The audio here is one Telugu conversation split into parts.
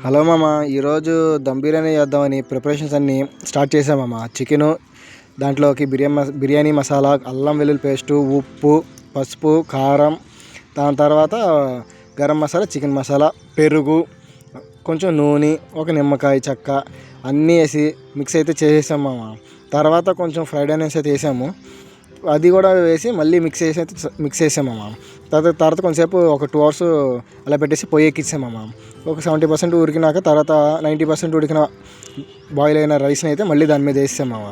హలో మామ, ఈరోజు దమ్ బిర్యానీ చేద్దామని ప్రిపరేషన్స్ అన్నీ స్టార్ట్ చేసామమ్మ. చికెను, దాంట్లోకి బిర్యానీ మసాలా, అల్లం వెల్లుల్లి పేస్టు, ఉప్పు, పసుపు, కారం, దాని తర్వాత గరం మసాలా, చికెన్ మసాలా, పెరుగు, కొంచెం నూనె, ఒక నిమ్మకాయ చెక్క అన్నీ వేసి మిక్స్ అయితే చేసేసాం మామ. తర్వాత కొంచెం ఫ్రైడ్ ఆనియన్స్ అయితే వేసాము, అది కూడా వేసి మళ్ళీ మిక్స్ చేసామమ్మ. తర్వాత కొంచెంసేపు ఒక 2 hours అలా పెట్టేసి పొయ్యి ఎక్కించామమ్మ. ఒక 70% ఉడికినాక తర్వాత 90% ఉడికిన బాయిల్ అయిన రైస్ని అయితే మళ్ళీ దాని మీద వేసామమ్మ.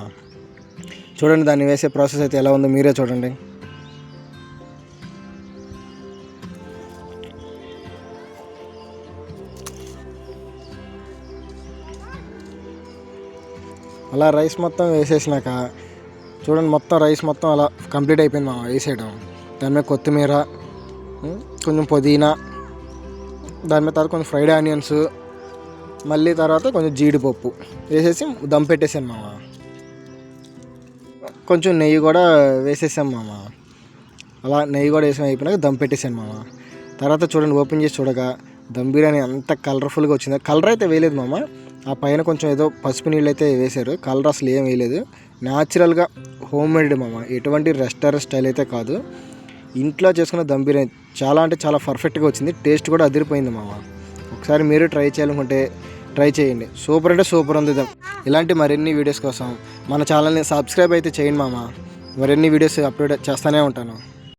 చూడండి, దాన్ని వేసే ప్రాసెస్ అయితే ఎలా ఉందో మీరే చూడండి. అలా రైస్ మొత్తం వేసేసినాక చూడండి, మొత్తం రైస్ మొత్తం అలా కంప్లీట్ అయిపోయింది మామ వేసేయడం. దాని మీద కొత్తిమీర, కొంచెం పుదీనా, దాని మీద తర్వాత కొంచెం ఫ్రైడ్ ఆనియన్స్, మళ్ళీ తర్వాత కొంచెం జీడిపప్పు వేసేసి దమ్ పెట్టేసాను మామ. కొంచెం నెయ్యి కూడా వేసేసాం మామ. అలా నెయ్యి కూడా వేసి అయిపోయినాక దమ్ పెట్టేసాను మామ. తర్వాత చూడండి, ఓపెన్ చేసి చూడగా దమ్ బిర్యానీ అంత కలర్ఫుల్గా వచ్చింది. కలర్ అయితే వేయలేదు మామ, ఆ పైన కొంచెం ఏదో పసుపు నీళ్ళు అయితే వేశారు, కలర్ అసలు ఏం వేయలేదు. న్యాచురల్గా హోమ్ మేడ్ మామ, ఎటువంటి రెస్టారెంట్ స్టైల్ అయితే కాదు. ఇంట్లో చేసుకున్న దమ్ బిర్యానీ చాలా అంటే చాలా పర్ఫెక్ట్గా వచ్చింది. టేస్ట్ కూడా అదిరిపోయింది మామ. ఒకసారి మీరు ట్రై చేయాలనుకుంటే ట్రై చేయండి. సూపర్ అంటే సూపర్ ఉంది దమ్. ఇలాంటి మరిన్ని వీడియోస్ కోసం మన ఛానల్ని సబ్స్క్రైబ్ అయితే చేయండి మామ. మరిన్ని వీడియోస్ అప్లోడ్ చేస్తూనే ఉంటాను.